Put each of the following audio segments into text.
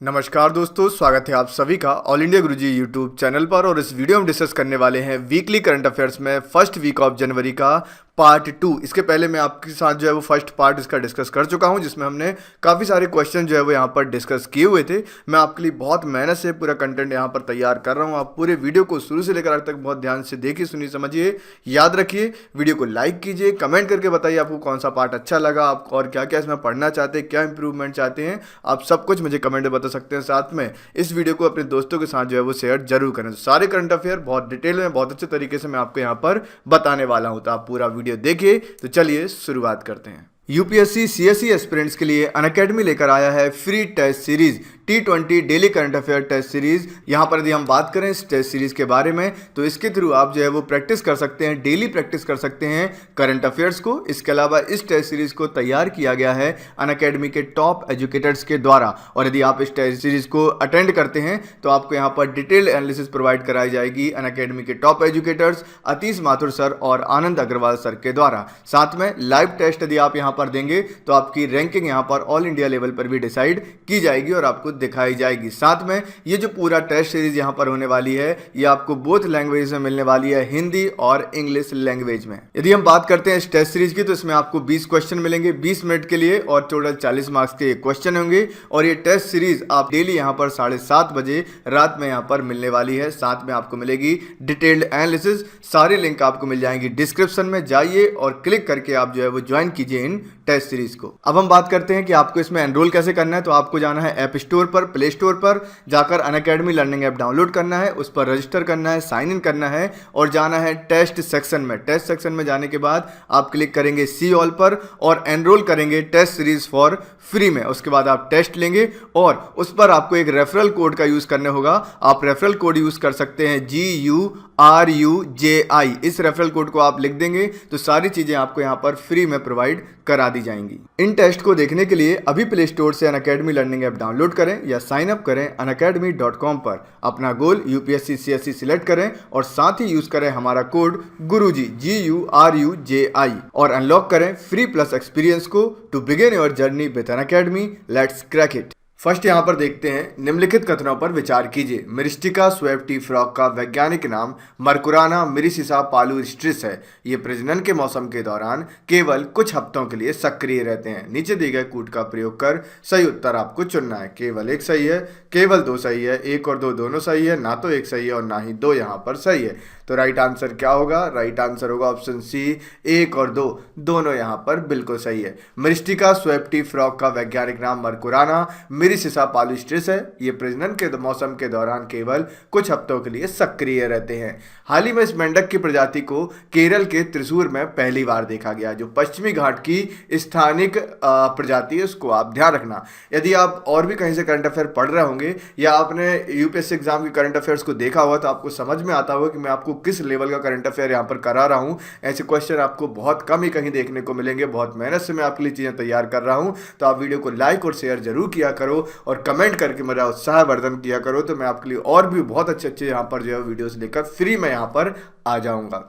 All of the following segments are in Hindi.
नमस्कार दोस्तों, स्वागत है आप सभी का ऑल इंडिया गुरुजी यूट्यूब चैनल पर। और इस वीडियो में डिस्कस करने वाले हैं वीकली करंट अफेयर्स में फर्स्ट वीक ऑफ जनवरी का पार्ट 2। इसके पहले मैं आपके साथ जो है वो फर्स्ट पार्ट इसका डिस्कस कर चुका हूं, जिसमें हमने काफ़ी सारे क्वेश्चन जो है वो यहाँ पर डिस्कस किए हुए थे। मैं आपके लिए बहुत मेहनत से पूरा कंटेंट यहाँ पर तैयार कर रहा हूँ। आप पूरे वीडियो को शुरू से लेकर आखिर तक बहुत ध्यान से देखिए, सुनिए, समझिए, याद रखिए। वीडियो को लाइक कीजिए, कमेंट करके बताइए आपको कौन सा पार्ट अच्छा लगा, आप और क्या क्या इसमें पढ़ना चाहते हैं, क्या इंप्रूवमेंट चाहते हैं, आप सब कुछ मुझे कमेंट में बता सकते हैं। साथ में इस वीडियो को अपने दोस्तों के साथ जो है वो शेयर जरूर करें। तो सारे करंट अफेयर बहुत डिटेल में, बहुत अच्छे तरीके से मैं आपको यहाँ पर बताने वाला हूँ, तो आप पूरा वीडियो देखिए। तो चलिए शुरुआत करते हैं। यूपीएससी सीएससी एस्पिरेंट्स के लिए अनअकैडमी लेकर आया है free test series T20 daily current affair test series. यहाँ पर यदि हम बात करें इस टेस्ट सीरीज के बारे में, तो इसके थ्रू आप जो है वो प्रैक्टिस कर सकते हैं, डेली प्रैक्टिस कर सकते हैं करंट अफेयर्स को। इसके अलावा इस टेस्ट सीरीज को तैयार किया गया है अनअकैडमी के टॉप एजुकेटर्स के द्वारा। और यदि आप इस टेस्ट सीरीज को अटेंड करते हैं तो आपको यहाँ पर डिटेल एनालिसिस प्रोवाइड कराई जाएगी अनअकैडमी के top educators Atish Mathur sir और आनंद अग्रवाल सर के द्वारा। साथ में लाइव टेस्ट यदि आप यहाँ पर देंगे तो आपकी रैंकिंग यहाँ पर ऑल इंडिया लेवल पर भी डिसाइड की जाएगी और आपको दिखाई जाएगी। साथ में ये जो पूरा टेस्ट सीरीज यहाँ पर होने वाली है, ये आपको बोथ लैंग्वेज में मिलने वाली है, हिंदी और इंग्लिश लैंग्वेज में। यदि हम बात करते हैं इस टेस्ट सीरीज की, तो इसमें आपको 20 क्वेश्चन मिलेंगे 20 मिनट के लिए, और टोटल 40 मार्क्स के क्वेश्चन होंगे। और ये टेस्ट सीरीज आप डेली यहाँ पर 7:30 बजे रात में यहाँ पर मिलने वाली है। साथ में आपको मिलेगी डिटेल्ड एनालिसिस। सारे लिंक आपको मिल जाएंगी डिस्क्रिप्शन में, जाइए और क्लिक करके आप जो है वो ज्वाइन कीजिए इन टेस्ट सीरीज को। अब हम बात करते हैं कि आपको इसमें एनरोल कैसे करना है। तो आपको जाना है ऐप स्टोर पर, प्ले स्टोर पर जाकर अनअकैडमी लर्निंग ऐप डाउनलोड करना है, उस पर रजिस्टर करना है, साइन इन करना है और जाना है टेस्ट सेक्शन में। टेस्ट सेक्शन में जाने के बाद आप क्लिक करेंगे सी ऑल पर और एनरोल करेंगे टेस्ट सीरीज फॉर फ्री में। उसके बाद आप टेस्ट लेंगे और उस पर आपको एक रेफरल कोड का यूज करना होगा। आप रेफरल कोड यूज कर सकते हैं GURUJI। इस रेफरल कोड को आप लिख देंगे तो सारी चीजें आपको यहाँ पर फ्री में प्रोवाइड करा दी जाएंगी। इन टेस्ट को देखने के लिए अभी प्ले स्टोर से अनअकैडमी लर्निंग ऐप डाउनलोड करें या साइन अप करें unacademy.com पर। अपना गोल यूपीएससी सीएससी सिलेक्ट करें और साथ ही यूज करें हमारा कोड गुरुजी GURUJI और अनलॉक करें फ्री प्लस एक्सपीरियंस को to begin your journey with Unacademy. Let's crack it. First यहाँ पर देखते हैं, निम्नलिखित कथनों पर विचार कीजिए। मिरिस्टिका स्वेप्टी फ्रॉग का वैज्ञानिक नाम मर्कुराना मिरिसिसा पालुस्ट्रिस है। ये प्रजनन के मौसम के दौरान केवल कुछ हफ्तों के लिए सक्रिय रहते हैं। नीचे दिए गए कूट का प्रयोग कर सही उत्तर आपको चुनना है। केवल एक सही है, केवल दो सही है, एक और दो दोनों सही है, ना तो एक सही है और ना ही दो यहाँ पर सही है। तो राइट आंसर क्या होगा? राइट आंसर होगा ऑप्शन सी, एक और दो दोनों यहाँ पर बिल्कुल सही है। मिरिस्टिका स्वेप्टी फ्रॉग का वैज्ञानिक नाम मर्कुराना मिरिसिसा पालुस्ट्रिस है। ये प्रजनन के मौसम के दौरान केवल कुछ हफ्तों के लिए सक्रिय रहते हैं। हाल ही में इस मेंढक की प्रजाति को केरल के त्रिशूर में पहली बार देखा गया। जो पश्चिमी घाट की स्थानिक प्रजाति है, उसको आप ध्यान रखना। यदि आप और भी कहीं से करंट अफेयर पढ़ रहे होंगे या आपने यूपीएससी एग्जाम की करंट अफेयर्स को देखा हुआ, तो आपको समझ में आता होगा कि मैं आपको किस लेवल का करंट अफेयर यहाँ पर करा रहा हूँ। ऐसे क्वेश्चन आपको बहुत कम ही कहीं देखने को मिलेंगे। बहुत मेहनत से मैं आपके लिए चीज़ें तैयार कर रहा हूँ, तो आप वीडियो को लाइक और शेयर जरूर किया करो और कमेंट करके मेरा उत्साहवर्धन किया करो। तो मैं आपके लिए और भी बहुत अच्छे यहाँ पर जो है वीडियोस लेकर फ्री में यहाँ पर आ जाऊँगा।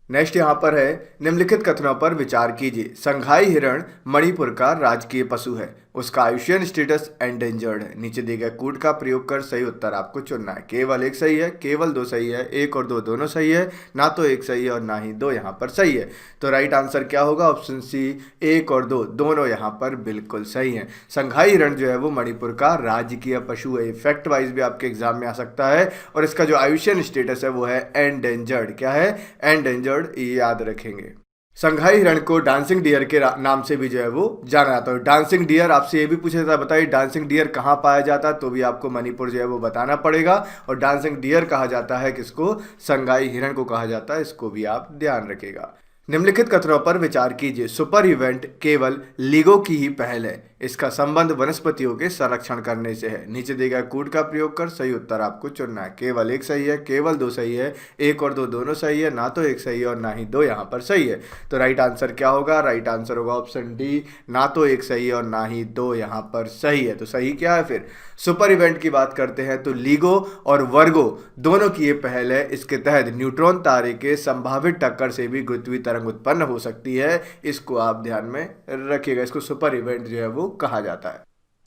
नेक्स्ट यहाँ पर है, निम्नलिखित कथनों पर विचार कीजिए। संघाई हिरण मणिपुर का राजकीय पशु है। उसका आयुष्यन स्टेटस एंडेंजर्ड है। नीचे दिए गए कोड का प्रयोग कर सही उत्तर आपको चुनना है। केवल एक सही है, केवल दो सही है, एक और दो दोनों सही है, ना तो एक सही है और ना ही दो यहाँ पर सही है। तो राइट आंसर क्या होगा? ऑप्शन सी, एक और दो दोनों यहाँ पर बिल्कुल सही है। संघाई हिरण जो है वो मणिपुर का राजकीय पशु है। फैक्ट वाइज भी आपके एग्जाम में आ सकता है। और इसका जो आयुष्यन स्टेटस है वो है एंडेंजर्ड। क्या है? एंडेंजर्ड, ये याद रखेंगे। संघाई हिरण को डांसिंग डियर के नाम से भी जो है वो जाना जाता है। डांसिंग डियर आपसे ये भी पूछा जाता है, बताइए डांसिंग डियर कहाँ पाया जाता है, तो भी आपको मणिपुर जो है वो बताना पड़ेगा। और डांसिंग डियर कहा जाता है किसको? संघाई हिरण को कहा जाता है। इसको भी आप ध्यान रखिएगा। निम्नलिखित कथनों पर विचार कीजिए। सुपर इवेंट केवल लीगो की ही पहल है। इसका संबंध वनस्पतियों के संरक्षण करने से है। नीचे दिए गए कोड का प्रयोग कर सही उत्तर आपको चुनना है। केवल एक सही है, केवल दो सही है, एक और दो दोनों सही है, ना तो एक सही है और ना ही दो यहाँ पर सही है। तो राइट आंसर क्या होगा? राइट आंसर होगा ऑप्शन डी, ना तो एक सही है और ना ही दो यहाँ पर सही है। तो सही क्या है फिर? सुपर इवेंट की बात करते हैं तो लीगो और वर्गो दोनों की ये पहल है। इसके तहत न्यूट्रॉन तारे के संभावित टक्कर से भी गुरुत्वीय तरंग उत्पन्न हो सकती है। इसको आप ध्यान में रखिएगा। इसको सुपर इवेंट जो है वो कहा जाता है।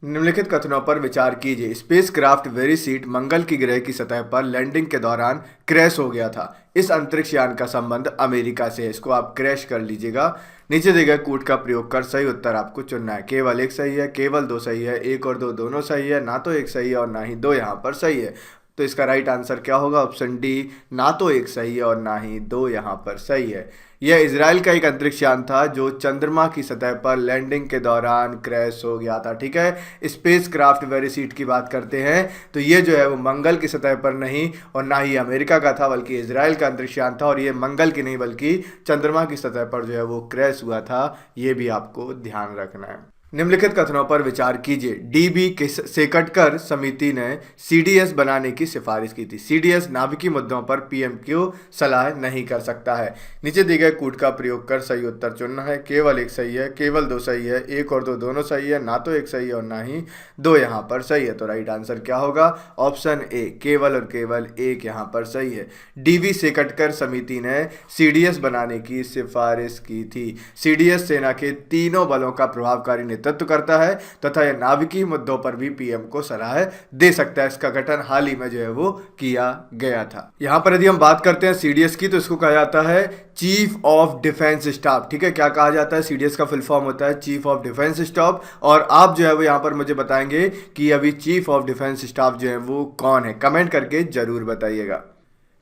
निम्नलिखित कथनों पर विचार कीजिए। स्पेसक्राफ्ट वेरिसीट मंगल की ग्रह की सतह पर लैंडिंग के दौरान क्रैश हो गया था। इस अंतरिक्ष यान का संबंध अमेरिका से है। इसको आप क्रैश कर लीजिएगा। नीचे दिए गए कूट का प्रयोग कर सही उत्तर आपको चुनना है। केवल एक सही है, केवल दो सही है, एक और दो दोनों सही है, ना तो एक सही है और ना ही दो यहाँ पर सही है। तो इसका राइट आंसर क्या होगा? ऑप्शन डी, ना तो एक सही है और ना ही दो यहाँ पर सही है। यह इजराइल का एक अंतरिक्ष यान था जो चंद्रमा की सतह पर लैंडिंग के दौरान क्रैश हो गया था। ठीक है, स्पेस क्राफ्ट वेरिसीट की बात करते हैं तो ये जो है वो मंगल की सतह पर नहीं और ना ही अमेरिका का था, बल्कि इजराइल का अंतरिक्ष यान था। और ये मंगल की नहीं बल्कि चंद्रमा की सतह पर जो है वो क्रैश हुआ था। ये भी आपको ध्यान रखना है। निम्नलिखित कथनों पर विचार कीजिए। डीबी सेकटकर समिति ने सीडीएस बनाने की सिफारिश की थी। सीडीएस नाभिकीय मुद्दों पर पीएम को सलाह नहीं कर सकता है। नीचे दिए गए कूट का प्रयोग कर सही उत्तर चुनना है। केवल एक सही है, केवल दो सही है, एक और दो दोनों सही है, ना तो एक सही है और ना ही दो यहाँ पर सही है। तो राइट आंसर क्या होगा? ऑप्शन ए, केवल और केवल एक यहाँ पर सही है। डीबी सेकटकर समिति ने सीडीएस बनाने की सिफारिश की थी। सीडीएस सेना के तीनों बलों का प्रभावकारी नेतृत्व करता है तथा यह नाभिकीय मुद्दों पर भी पीएम को सलाह दे सकता है। इसका गठन हाल ही में जो है वो किया गया था। यहां पर यदि हम बात करते हैं सीडीएस की तो इसको कहा जाता है चीफ ऑफ डिफेंस स्टाफ। ठीक है, क्या कहा जाता है? सीडीएस का फुल फॉर्म होता है चीफ ऑफ डिफेंस स्टाफ। और आप जो है वो यहां पर मुझे बताएंगे कि अभी चीफ ऑफ डिफेंस स्टाफ जो है वो कौन है। कमेंट करके जरूर बताइएगा।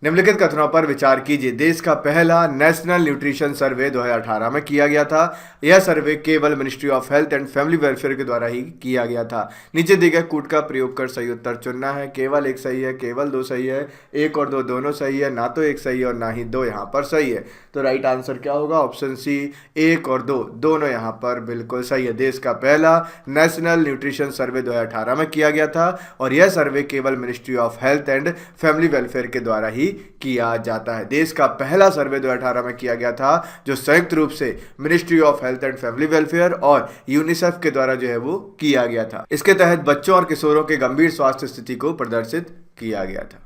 निम्नलिखित कथनों पर विचार कीजिए। देश का पहला नेशनल न्यूट्रिशन सर्वे 2018 में किया गया था। यह सर्वे केवल ministry of health and family welfare के द्वारा ही किया गया था। नीचे दिए गए कूट का प्रयोग कर सही उत्तर चुनना है। केवल एक सही है, केवल दो सही है, एक और दो दोनों सही है, ना तो एक सही है और ना ही दो यहाँ पर सही है। तो राइट आंसर क्या होगा? ऑप्शन सी, एक और दो दोनों यहाँ पर बिल्कुल सही है। देश का पहला नेशनल न्यूट्रिशन सर्वे 2018 में किया गया था और यह सर्वे केवल ministry of health and family welfare के द्वारा ही किया जाता है। देश का पहला सर्वे 2018 में किया गया था जो संयुक्त रूप से ministry of health and family welfare और यूनिसेफ के द्वारा जो है वो किया गया था। इसके तहत बच्चों और किशोरों के गंभीर स्वास्थ्य स्थिति को प्रदर्शित किया गया था।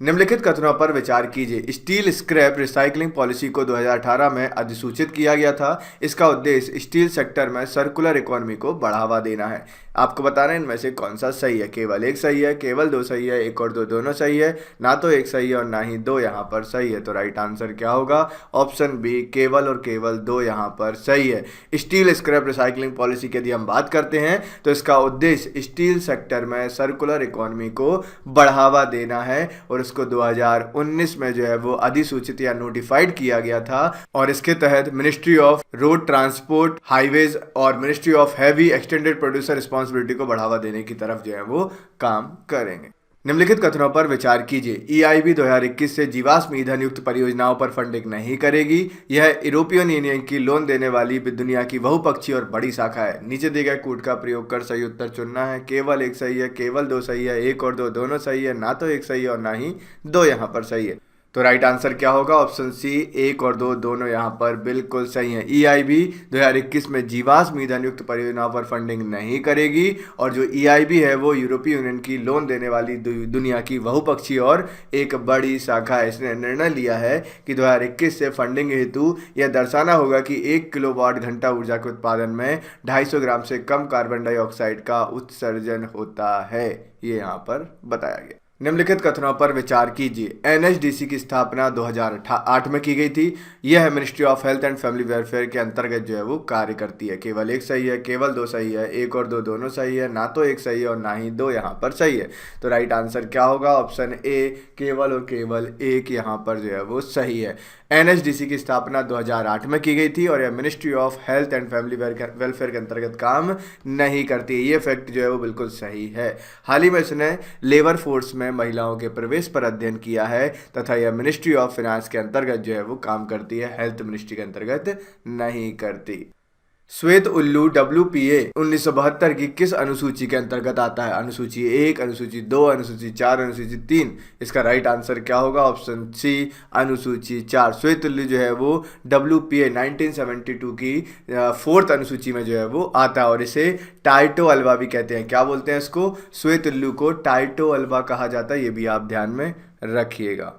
निम्नलिखित कथनों पर विचार कीजिए। स्टील स्क्रैप रिसाइकलिंग पॉलिसी को 2018 में अधिसूचित किया गया था। इसका उद्देश्य स्टील सेक्टर में सर्कुलर इकोनॉमी को बढ़ावा देना है। आपको बताना है इनमें से कौन सा सही है। केवल एक सही है, केवल दो सही है, एक और दो दोनों सही है, ना तो एक सही है और ना ही दो यहाँ पर सही है। तो राइट आंसर क्या होगा? ऑप्शन बी, केवल और केवल दो यहाँ पर सही है। स्टील स्क्रैप रिसाइकलिंग पॉलिसी की यदि हम बात करते हैं तो इसका उद्देश्य स्टील सेक्टर में सर्कुलर इकोनॉमी को बढ़ावा देना है और इसको 2019 में जो है वो अधिसूचित या नोटिफाइड किया गया था। और इसके तहत ministry of road transport, highways और ministry of heavy extended producer responsibility को बढ़ावा देने की तरफ जो है वो काम करेंगे। निम्नलिखित कथनों पर विचार कीजिए। ईआईबी 2021 से जीवाश्म ईंधन युक्त परियोजनाओं पर फंडिंग नहीं करेगी। यह यूरोपियन यूनियन की लोन देने वाली दुनिया की बहुपक्षीय और बड़ी शाखा है। नीचे दिए गए कूट का प्रयोग कर सही उत्तर चुनना है। केवल एक सही है, केवल दो सही है, एक और दो दोनों सही है, ना तो एक सही है और ना ही दो यहाँ पर सही है। तो राइट आंसर क्या होगा? ऑप्शन सी, एक और दो दोनों यहाँ पर बिल्कुल सही है। ईआईबी 2021 में जीवाश्म ईंधन युक्त परियोजनाओं पर फंडिंग नहीं करेगी और जो ईआईबी है वो यूरोपीय यूनियन की लोन देने वाली दुनिया की बहुपक्षीय और एक बड़ी शाखा है। इसने निर्णय लिया है कि 2021 से फंडिंग हेतु यह दर्शाना होगा कि 1 किलोवाट घंटा ऊर्जा के उत्पादन में 250 ग्राम से कम कार्बन डाइऑक्साइड का उत्सर्जन होता है। ये यहाँ पर बताया गया। निम्नलिखित कथनों पर विचार कीजिए। एनएचडीसी की स्थापना 2008 में की गई थी। यह ministry of health and family welfare के अंतर्गत जो है वो कार्य करती है। केवल एक सही है, केवल दो सही है, एक और दो दोनों सही है, ना तो एक सही है और ना ही दो यहाँ पर सही है। तो राइट आंसर क्या होगा? ऑप्शन ए, केवल और केवल एक यहाँ पर जो है वो सही है। एनएचडीसी की स्थापना 2008 में की गई थी और यह ministry of health and family welfare के अंतर्गत काम नहीं करती। ये फैक्ट जो है वो बिल्कुल सही है। हाल ही में इसने लेबर फोर्स में महिलाओं के प्रवेश पर अध्ययन किया है तथा यह मिनिस्ट्री ऑफ फाइनेंस के अंतर्गत जो है वो काम करती है, हेल्थ मिनिस्ट्री के अंतर्गत नहीं करती। श्वेत उल्लू WPA 1972 की किस अनुसूची के अंतर्गत आता है? अनुसूची 1, अनुसूची 2, अनुसूची 4, अनुसूची 3। इसका राइट आंसर क्या होगा? ऑप्शन सी, अनुसूची 4। श्वेत उल्लू जो है वो WPA 1972 की 4th अनुसूची में जो है वो आता है और इसे टाइटो अल्वा भी कहते हैं। क्या बोलते हैं इसको? श्वेत उल्लू को टाइटो अल्वा कहा जाता है। ये भी आप ध्यान में रखिएगा।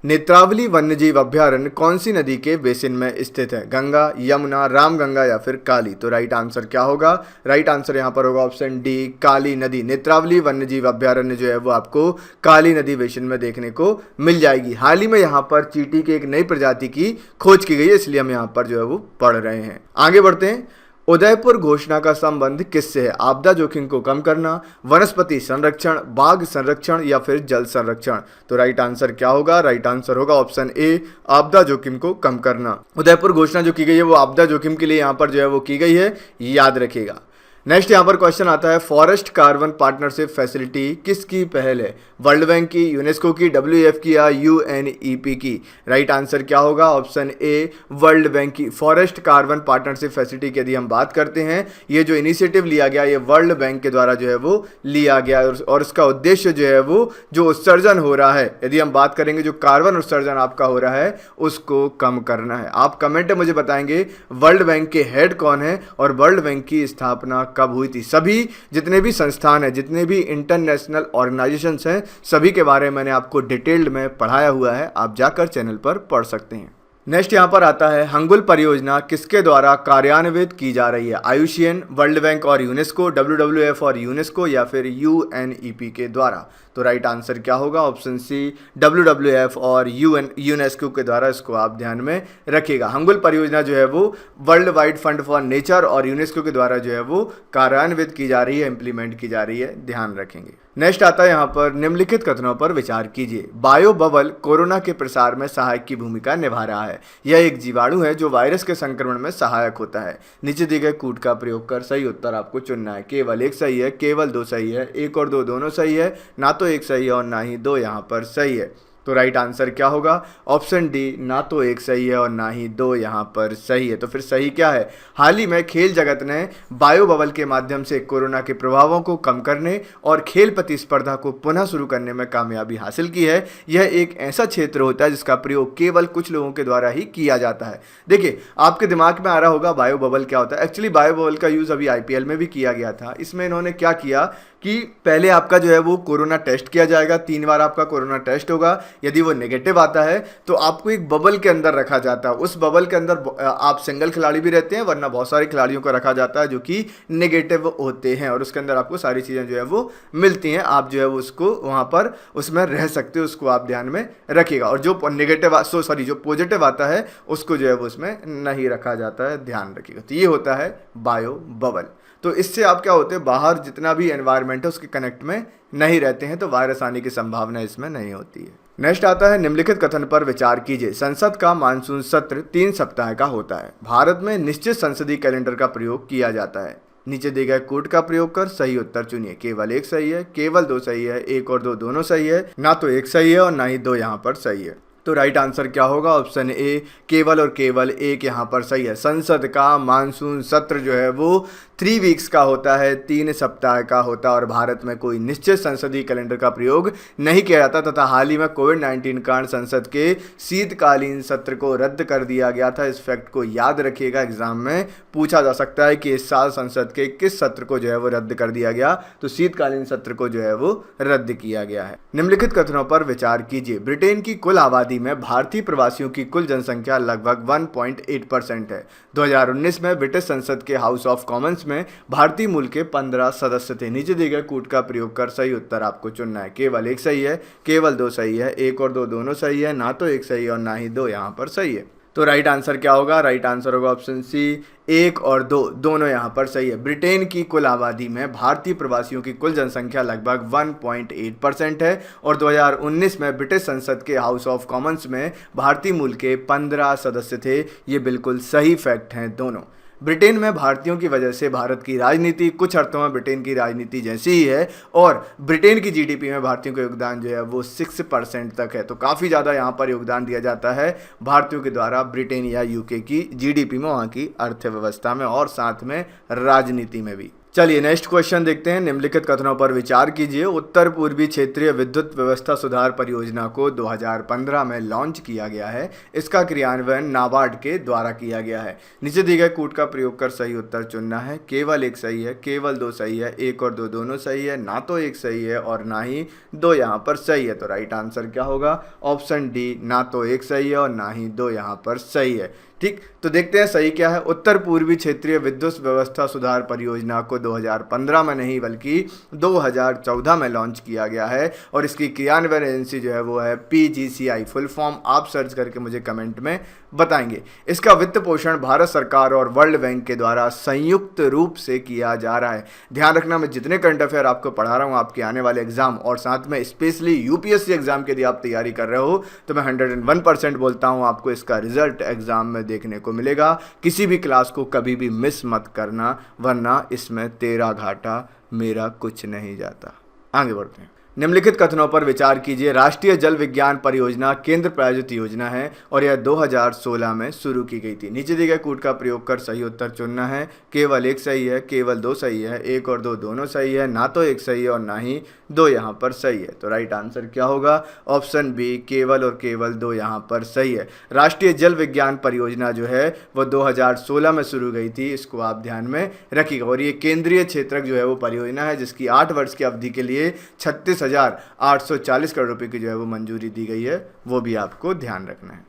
नेत्रावली वन्यजीव अभयारण्य कौन सी नदी के बेसिन में स्थित है? गंगा, यमुना, रामगंगा या फिर काली? तो राइट आंसर क्या होगा? राइट आंसर यहाँ पर होगा ऑप्शन डी, काली नदी। नेत्रावली वन्यजीव अभयारण्य जो है वो आपको काली नदी बेसिन में देखने को मिल जाएगी। हाल ही में यहाँ पर चींटी की एक नई प्रजाति की खोज की गई है, इसलिए हम यहाँ पर जो है वो पढ़ रहे हैं। आगे बढ़ते हैं। उदयपुर घोषणा का संबंध किससे है? आपदा जोखिम को कम करना, वनस्पति संरक्षण, बाघ संरक्षण या फिर जल संरक्षण? तो राइट आंसर क्या होगा? राइट आंसर होगा ऑप्शन ए, आपदा जोखिम को कम करना। उदयपुर घोषणा जो की गई है वो आपदा जोखिम के लिए यहाँ पर जो है वो की गई है, याद रखिएगा। नेक्स्ट यहाँ पर क्वेश्चन आता है, फॉरेस्ट कार्बन पार्टनरशिप फैसिलिटी किसकी पहल है? वर्ल्ड बैंक की, यूनेस्को की, WEF की या UNEP की? राइट आंसर क्या होगा? ऑप्शन ए, वर्ल्ड बैंक की। फॉरेस्ट कार्बन पार्टनरशिप फैसिलिटी की यदि हम बात करते हैं, ये जो इनिशिएटिव लिया गया ये वर्ल्ड बैंक के द्वारा जो है वो लिया गया और इसका उद्देश्य जो है वो जो उत्सर्जन हो रहा है, यदि हम बात करेंगे जो कार्बन उत्सर्जन आपका हो रहा है उसको कम करना है। आप कमेंट में मुझे बताएंगे वर्ल्ड बैंक के हेड कौन है और वर्ल्ड बैंक की स्थापना कब हुई थी। सभी जितने भी संस्थान हैं, जितने भी इंटरनेशनल ऑर्गेनाइजेशंस हैं, सभी के बारे में मैंने आपको डिटेल्ड में पढ़ाया हुआ है, आप जाकर चैनल पर पढ़ सकते हैं। नेक्स्ट यहाँ पर आता है, हंगुल परियोजना किसके द्वारा कार्यान्वित की जा रही है? आयुषियन, वर्ल्ड बैंक और यूनेस्को, WWF और यूनेस्को या फिर UNEP के द्वारा? तो राइट आंसर क्या होगा? ऑप्शन सी, WWF और यूनेस्को के द्वारा। इसको आप ध्यान में रखिएगा। हंगुल परियोजना जो है वो world wide fund for nature और यूनेस्को के द्वारा जो है वो कार्यान्वित की जा रही है, इंप्लीमेंट की जा रही है, ध्यान रखेंगे। नेक्स्ट आता है यहाँ पर, निम्नलिखित कथनों पर विचार कीजिए। बायो बबल कोरोना के प्रसार में सहायक की भूमिका निभा रहा है। यह एक जीवाणु है जो वायरस के संक्रमण में सहायक होता है। नीचे दिए गए कूट का प्रयोग कर सही उत्तर आपको चुनना है। केवल एक सही है, केवल दो सही है, एक और दो दोनों सही है, ना तो एक सही है और ना ही दो यहाँ पर सही है। तो राइट आंसर क्या होगा? ऑप्शन डी, ना तो एक सही है और ना ही दो यहाँ पर सही है। तो फिर सही क्या है? हाल ही में खेल जगत ने बायो बबल के माध्यम से कोरोना के प्रभावों को कम करने और खेल प्रतिस्पर्धा को पुनः शुरू करने में कामयाबी हासिल की है। यह एक ऐसा क्षेत्र होता है जिसका प्रयोग केवल कुछ लोगों के द्वारा ही किया जाता है। देखिए, आपके दिमाग में आ रहा होगा बायो बबल क्या होता है। एक्चुअली बायो बबल का यूज़ अभी IPL में भी किया गया था। इसमें इन्होंने क्या किया कि पहले आपका जो है वो कोरोना टेस्ट किया जाएगा, 3 बार आपका कोरोना टेस्ट होगा। यदि वो नेगेटिव आता है तो आपको एक बबल के अंदर रखा जाता है। उस बबल के अंदर आप सिंगल खिलाड़ी भी रहते हैं, वरना बहुत सारे खिलाड़ियों को रखा जाता है जो कि नेगेटिव होते हैं, और उसके अंदर आपको सारी चीज़ें जो है वो मिलती हैं। आप जो है वो उसको वहाँ पर उसमें रह सकते हो, उसको आप ध्यान में रखिएगा। और जो नेगेटिव जो पॉजिटिव आता है उसको जो है वो उसमें नहीं रखा जाता है, ध्यान रखिएगा। तो ये होता है बायो बबल। तो इससे आप क्या होते हैं, बाहर जितना भी एनवायरनमेंट है उसके कनेक्ट में नहीं रहते हैं, तो वायरस आने की संभावना इसमें नहीं होती है। नेक्स्ट आता है, निम्नलिखित कथन पर विचार कीजिए। संसद का मानसून सत्र 3 सप्ताह का होता है। भारत में निश्चित संसदीय कैलेंडर का प्रयोग किया जाता है। नीचे दिए गए कोड का प्रयोग कर सही उत्तर चुनिए। केवल एक सही है, केवल दो सही है, एक और दो दोनों सही है, ना तो एक सही है और ना ही दो यहाँ पर सही है। तो राइट आंसर क्या होगा? ऑप्शन ए, केवल और केवल एक यहाँ पर सही है। संसद का मानसून सत्र जो है वो 3 वीक्स का होता है, 3 सप्ताह का होता है, और भारत में कोई निश्चित संसदीय कैलेंडर का प्रयोग नहीं किया जाता तथा हाल ही में कोविड-19 कारण संसद के शीतकालीन सत्र को रद्द कर दिया गया था। इस फैक्ट को याद रखिएगा, एग्जाम में पूछा जा सकता है कि इस साल संसद के किस सत्र को जो है वो रद्द कर दिया गया। तो शीतकालीन सत्र को जो है वो रद्द किया गया है। निम्नलिखित कथनों पर विचार कीजिए। ब्रिटेन की कुल आबादी में भारतीय प्रवासियों की कुल जनसंख्या लगभग 1.8% है। 2019 में ब्रिटिश संसद के हाउस ऑफ कॉमन्स में भारतीय मूल के 15 सदस्य थे। नीचे दिए गए कूट का प्रयोग कर सही उत्तर आपको चुनना है। केवल एक सही है, केवल दो सही है, एक और दो दोनों सही है, ना तो एक सही है और ना ही दो यहाँ पर सही है। तो राइट आंसर क्या होगा? राइट आंसर होगा ऑप्शन सी, एक और दो दोनों यहाँ पर सही है। ब्रिटेन की कुल आबादी में भारतीय प्रवासियों की कुल जनसंख्या लगभग 1.8% है और 2019 में ब्रिटिश संसद के हाउस ऑफ कॉमन्स में भारतीय मूल के 15 सदस्य थे। ये बिल्कुल सही फैक्ट हैं दोनों। ब्रिटेन में भारतीयों की वजह से भारत की राजनीति कुछ अर्थों में ब्रिटेन की राजनीति जैसी ही है, और ब्रिटेन की GDP में भारतीयों का योगदान जो है वो 6% तक है। तो काफ़ी ज़्यादा यहाँ पर योगदान दिया जाता है भारतीयों के द्वारा ब्रिटेन या UK की GDP में, वहाँ की अर्थव्यवस्था में और साथ में राजनीति में भी। चलिए नेक्स्ट क्वेश्चन देखते हैं। निम्नलिखित कथनों पर विचार कीजिए। उत्तर पूर्वी क्षेत्रीय विद्युत व्यवस्था सुधार परियोजना को 2015 में लॉन्च किया गया है। इसका क्रियान्वयन नाबार्ड के द्वारा किया गया है। नीचे दिए गए कूट का प्रयोग कर सही उत्तर चुनना है। केवल एक सही है, केवल दो सही है, एक और दो दोनों सही है, ना तो एक सही है और ना ही दो यहाँ पर सही है। तो राइट आंसर क्या होगा? ऑप्शन डी, ना तो एक सही है और ना ही दो यहाँ पर सही है। ठीक, तो देखते हैं सही क्या है। उत्तर पूर्वी क्षेत्रीय विद्युत व्यवस्था सुधार परियोजना को 2015 में नहीं बल्कि 2014 में लॉन्च किया गया है और इसकी क्रियान्वयन एजेंसी जो है वो है PGCI। फुल फॉर्म आप सर्च करके मुझे कमेंट में बताएंगे। इसका वित्त पोषण भारत सरकार और वर्ल्ड बैंक के द्वारा संयुक्त रूप से किया जा रहा है। ध्यान रखना, मैं जितने करंट अफेयर आपको पढ़ा रहा हूँ आपके आने वाले एग्जाम और साथ में स्पेशली UPSC एग्जाम के लिए आप तैयारी कर रहे हो तो मैं 101% बोलता हूँ आपको इसका रिजल्ट एग्जाम में देखने को मिलेगा। किसी भी क्लास को कभी भी मिस मत करना, वरना इसमें तेरा घाटा मेरा कुछ नहीं जाता। आगे बढ़ते हैं। निम्नलिखित कथनों पर विचार कीजिए। राष्ट्रीय जल विज्ञान परियोजना केंद्र प्रायोजित योजना है और यह 2016 में शुरू की गई थी। नीचे दिए गए कूट का प्रयोग कर सही उत्तर चुनना है। केवल एक सही है, केवल दो सही है, एक और दो दोनों सही है, ना तो एक सही है और ना ही दो यहाँ पर सही है। तो राइट आंसर क्या होगा? ऑप्शन बी, केवल और केवल दो यहाँ पर सही है। राष्ट्रीय जल विज्ञान परियोजना जो है वो 2016 में शुरू गई थी, इसको आप ध्यान में रखिएगा। और ये केंद्रीय क्षेत्रक जो है वो परियोजना है जिसकी 8 वर्ष की अवधि के लिए 36,840 करोड़ रुपए की जो है वो मंजूरी दी गई है, वो भी आपको ध्यान रखना है।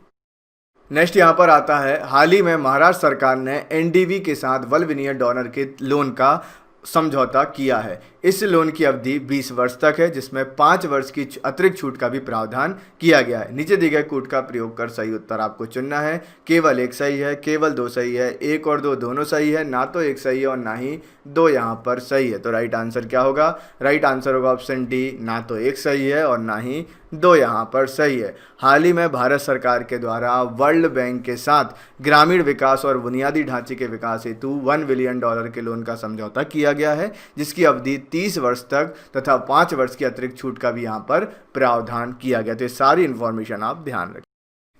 नेक्स्ट यहाँ पर आता है, हाल ही में महाराष्ट्र सरकार ने NDV के साथ वल विनियर डॉनर के लोन का समझौता किया है। इस लोन की अवधि 20 वर्ष तक है जिसमें 5 वर्ष की अतिरिक्त छूट का भी प्रावधान किया गया है। नीचे दिए गए कूट का प्रयोग कर सही उत्तर आपको चुनना है। केवल एक सही है, केवल दो सही है, एक और दो दोनों सही है, ना तो एक सही है और ना ही दो यहाँ पर सही है। तो राइट आंसर क्या होगा? राइट आंसर होगा ऑप्शन डी, ना तो एक सही है और ना ही दो यहाँ पर सही है। हाल ही में भारत सरकार के द्वारा वर्ल्ड बैंक के साथ ग्रामीण विकास और बुनियादी ढांचे के विकास हेतु $1 बिलियन के लोन का समझौता किया गया है जिसकी अवधि 30 वर्ष तक तथा 5 वर्ष की अतिरिक्त छूट का भी यहाँ पर प्रावधान किया गया। तो ये सारी इंफॉर्मेशन आप ध्यान रखें।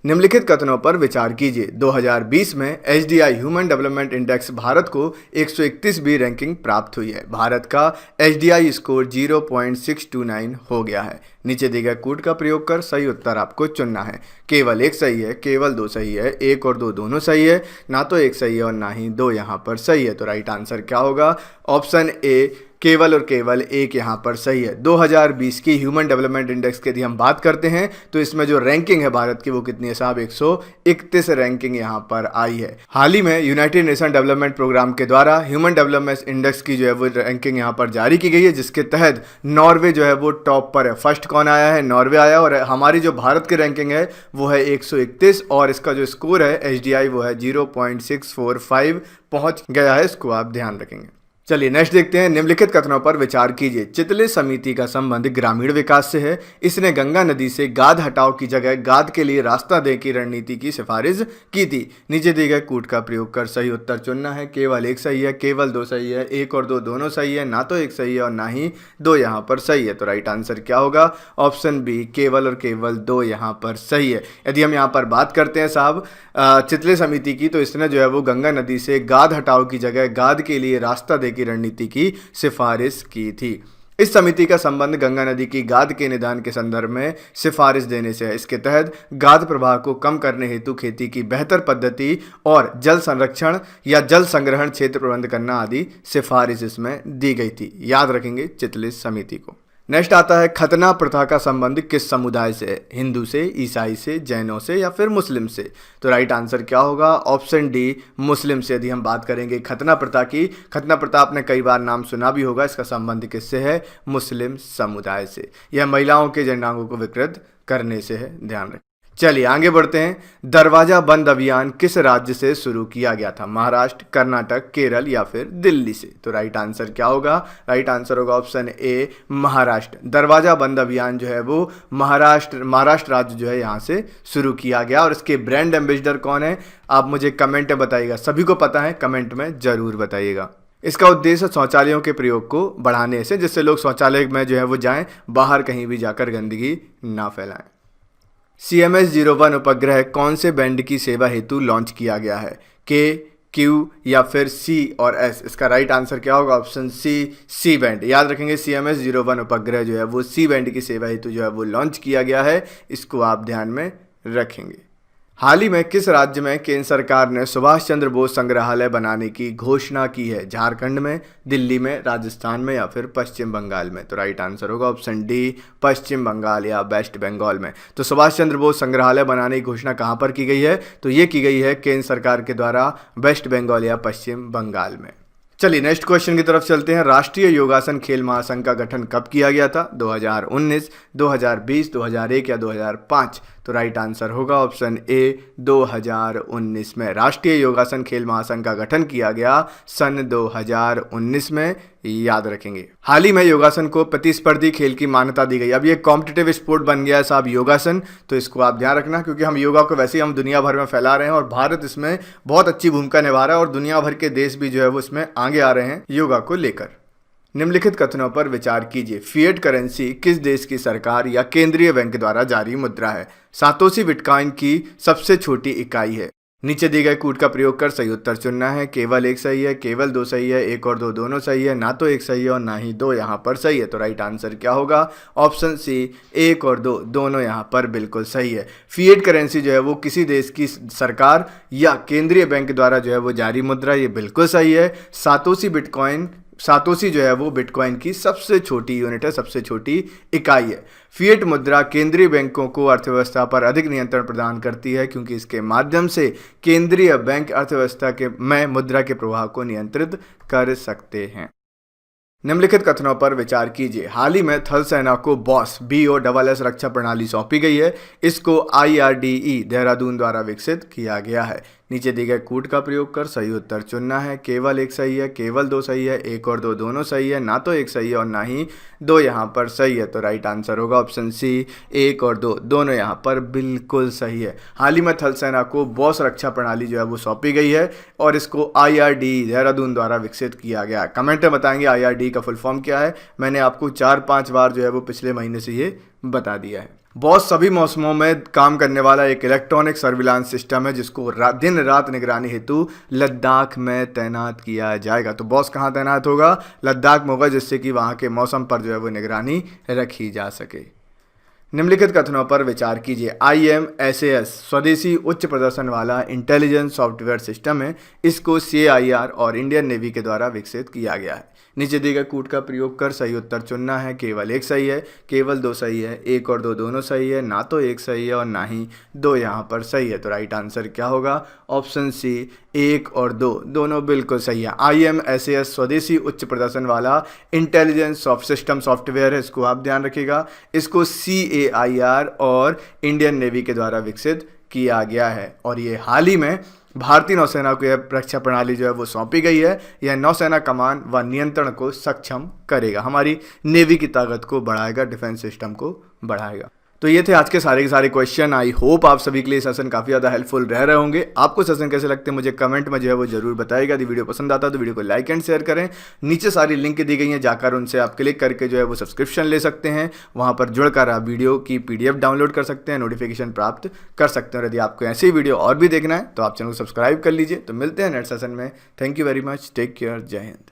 निम्नलिखित कथनों पर विचार कीजिए। 2020 में HDI human development index Bharat को 131वीं रैंकिंग प्राप्त हुई है। भारत का HDI स्कोर 0.629 हो गया है। नीचे दिए गए कूट का प्रयोग कर सही उत्तर आपको चुनना है। केवल एक सही है, केवल दो सही है, एक और दो दोनों सही है, ना तो एक सही है और ना ही दो यहाँ पर सही है। तो राइट आंसर क्या होगा? ऑप्शन ए, केवल और केवल एक यहाँ पर सही है। 2020 की ह्यूमन डेवलपमेंट इंडेक्स की यदि हम बात करते हैं तो इसमें जो रैंकिंग है भारत की वो कितनी है साहब? 131 रैंकिंग यहाँ पर आई है। हाल ही में यूनाइटेड नेशन डेवलपमेंट प्रोग्राम के द्वारा ह्यूमन डेवलपमेंट इंडेक्स की जो है वो रैंकिंग यहाँ पर जारी की गई है जिसके तहत नॉर्वे जो है वो टॉप पर है। फर्स्ट कौन आया है? नॉर्वे आया। और हमारी जो भारत की रैंकिंग है वो है 131 और इसका जो स्कोर है HDI वो है 0.645 पहुंच गया है। इसको आप ध्यान रखेंगे। चलिए नेक्स्ट देखते हैं। निम्नलिखित कथनों पर विचार कीजिए। चितले समिति का संबंध ग्रामीण विकास से है। इसने गंगा नदी से गाद हटाओ की जगह गाद के लिए रास्ता दे की रणनीति की सिफारिश की थी। नीचे दिए गए कूट का प्रयोग कर सही उत्तर चुनना है। केवल एक सही है, केवल दो सही है, एक और दो दोनों सही है, ना तो एक सही है और ना ही दो यहाँ पर सही है। तो राइट आंसर क्या होगा? ऑप्शन बी, केवल और केवल दो यहाँ पर सही है। यदि हम यहाँ पर बात करते हैं साहब चितले समिति की, तो इसने जो है वो गंगा नदी से गाद हटाओ की जगह गाद के लिए रास्ता दे की रणनीति की सिफारिश की थी। इस समिति का संबंध गंगा नदी की गाद के निदान के संदर्भ में सिफारिश देने से है। इसके तहत गाद प्रवाह को कम करने हेतु खेती की बेहतर पद्धति और जल संरक्षण या जल संग्रहण क्षेत्र प्रबंध करना आदि सिफारिश इसमें दी गई थी। याद रखेंगे चितले समिति को। नेक्स्ट आता है, खतना प्रथा का संबंध किस समुदाय से है? हिंदू से, ईसाई से, जैनों से या फिर मुस्लिम से? तो राइट आंसर क्या होगा? ऑप्शन डी, मुस्लिम से। यदि हम बात करेंगे खतना प्रथा की, खतना प्रथा आपने कई बार नाम सुना भी होगा। इसका संबंध किससे है? मुस्लिम समुदाय से। यह महिलाओं के जनांगों को विकृत करने से है, ध्यान रखें। चलिए आगे बढ़ते हैं। दरवाजा बंद अभियान किस राज्य से शुरू किया गया था? महाराष्ट्र, कर्नाटक, केरल या फिर दिल्ली से? तो राइट आंसर क्या होगा? राइट आंसर होगा ऑप्शन ए, महाराष्ट्र। दरवाजा बंद अभियान जो है वो महाराष्ट्र राज्य जो है यहाँ से शुरू किया गया। और इसके ब्रांड एम्बेसडर कौन है? आप मुझे कमेंट में बताइएगा। सभी को पता है, कमेंट में जरूर बताइएगा। इसका उद्देश्य शौचालयों के प्रयोग को बढ़ाने से, जिससे लोग शौचालय में जो है वो जाएं, बाहर कहीं भी जाकर गंदगी ना फैलाएं। CMS-01 उपग्रह कौन से बैंड की सेवा हेतु लॉन्च किया गया है? क्यू या फिर सी और एस। इसका राइट आंसर क्या होगा? Option C band. याद रखेंगे CMS-01 उपग्रह जो है वो सी बैंड की सेवा हेतु जो है वो लॉन्च किया गया है, इसको आप ध्यान में रखेंगे। हाल ही में किस राज्य में केंद्र सरकार ने सुभाष चंद्र बोस संग्रहालय बनाने की घोषणा की है? झारखंड में, दिल्ली में, राजस्थान में या फिर पश्चिम बंगाल में? तो राइट आंसर होगा ऑप्शन डी, पश्चिम बंगाल या वेस्ट बंगाल में। तो सुभाष चंद्र बोस संग्रहालय बनाने की घोषणा कहां पर की गई है? तो ये की गई है केंद्र सरकार के द्वारा वेस्ट बंगाल या पश्चिम बंगाल में। चलिए नेक्स्ट क्वेश्चन की तरफ चलते हैं। राष्ट्रीय योगासन खेल महासंघ का गठन कब किया गया था? 2019, 2020, 2001 या 2005? तो राइट आंसर होगा ऑप्शन ए, 2019 में। राष्ट्रीय योगासन खेल महासंघ का गठन किया गया सन 2019 में, याद रखेंगे। हाल ही में योगासन को प्रतिस्पर्धी खेल की मान्यता दी गई। अब ये कॉम्पिटिटिव स्पोर्ट बन गया है साहब योगासन, तो इसको आप ध्यान रखना, क्योंकि हम योगा को वैसे ही हम दुनिया भर में फैला रहे हैं और भारत इसमें बहुत अच्छी भूमिका निभा रहा है और दुनिया भर के देश भी जो है वो इसमें आगे आ रहे हैं योगा को लेकर। निम्नलिखित कथनों पर विचार कीजिए। फिएट करेंसी किस देश की सरकार या केंद्रीय बैंक द्वारा जारी मुद्रा है? सातोशी बिटकॉइन की सबसे छोटी इकाई है। नीचे दिए गए कूट का प्रयोग कर सही उत्तर चुनना है। केवल एक सही है, केवल दो सही है, एक और दो दोनों सही है, ना तो एक सही है और ना ही दो यहाँ पर सही है। तो राइट आंसर क्या होगा? ऑप्शन सी, एक और दो दोनों यहाँ पर बिल्कुल सही है। फिएट करेंसी जो है वो किसी देश की सरकार या केंद्रीय बैंक द्वारा जो है वो जारी मुद्रा, ये बिल्कुल सही है। सातोशी जो है वो बिटकॉइन की सबसे छोटी यूनिट है, सबसे छोटी इकाई है। फिएट मुद्रा केंद्रीय बैंकों को अर्थव्यवस्था पर अधिक नियंत्रण प्रदान करती है, क्योंकि इसके माध्यम से केंद्रीय बैंक अर्थव्यवस्था में मुद्रा के प्रवाह को नियंत्रित कर सकते हैं। निम्नलिखित कथनों पर विचार कीजिए। हाल ही में थल सेना को BOSS रक्षा प्रणाली सौंपी गई है। इसको IRDE देहरादून द्वारा विकसित किया गया है। नीचे दिए गए कूट का प्रयोग कर सही उत्तर चुनना है। केवल एक सही है, केवल दो सही है, एक और दो दोनों सही है, ना तो एक सही है और ना ही दो यहाँ पर सही है। तो राइट आंसर होगा ऑप्शन सी, एक और दो दोनों यहाँ पर बिल्कुल सही है। हाल ही में थल सेना को BOSS रक्षा प्रणाली जो है वो सौंपी गई है और इसको IRDE देहरादून द्वारा विकसित किया गया है। कमेंट में बताएंगे IRDE का फुल फॉर्म क्या है। मैंने आपको 4-5 बार जो है वो पिछले महीने से ये बता दिया है। BOSS सभी मौसमों में काम करने वाला एक इलेक्ट्रॉनिक सर्विलांस सिस्टम है, जिसको दिन रात निगरानी हेतु लद्दाख में तैनात किया जाएगा। तो BOSS कहाँ तैनात होगा? लद्दाख में होगा, जिससे कि वहाँ के मौसम पर जो है वो निगरानी रखी जा सके। निम्नलिखित कथनों पर विचार कीजिए। IMSAS स्वदेशी उच्च प्रदर्शन वाला इंटेलिजेंस सॉफ्टवेयर सिस्टम है। इसको CAIR और इंडियन नेवी के द्वारा विकसित किया गया है। नीचे दिए गए कूट का प्रयोग कर सही उत्तर चुनना है। केवल एक सही है, केवल दो सही है, एक और दो दोनों सही है, ना तो एक सही है और ना ही दो यहाँ पर सही है। तो राइट आंसर क्या होगा? ऑप्शन सी, एक और दो दोनों बिल्कुल सही है। IMSAS स्वदेशी उच्च प्रदर्शन वाला इंटेलिजेंस सिस्टम सॉफ्टवेयर है, इसको आप ध्यान रखिएगा। इसको CAIR और इंडियन नेवी के द्वारा विकसित किया गया है और ये हाल ही में भारतीय नौसेना को यह रक्षा प्रणाली जो है वो सौंपी गई है। यह नौसेना कमान व नियंत्रण को सक्षम करेगा, हमारी नेवी की ताकत को बढ़ाएगा, डिफेंस सिस्टम को बढ़ाएगा। तो ये थे आज के सारे क्वेश्चन। आई होप आप सभी के लिए सेशन काफ़ी ज़्यादा हेल्पफुल रह रहे होंगे। आपको सेशन कैसे लगते हैं मुझे कमेंट में जो है वो जरूर बताइएगा। यदि वीडियो पसंद आता है तो वीडियो को लाइक एंड शेयर करें। नीचे सारी लिंक दी गई हैं, जाकर उनसे आप क्लिक करके जो है वो सब्सक्रिप्शन ले सकते हैं। वहाँ पर जुड़कर आप वीडियो की PDF डाउनलोड कर सकते हैं, नोटिफिकेशन प्राप्त कर सकते हैं। यदि आपको ऐसी वीडियो और भी देखना है तो आप चैनल को सब्सक्राइब कर लीजिए। तो मिलते हैं नेक्स्ट सेशन में। Thank you very much, take care, जय हिंद।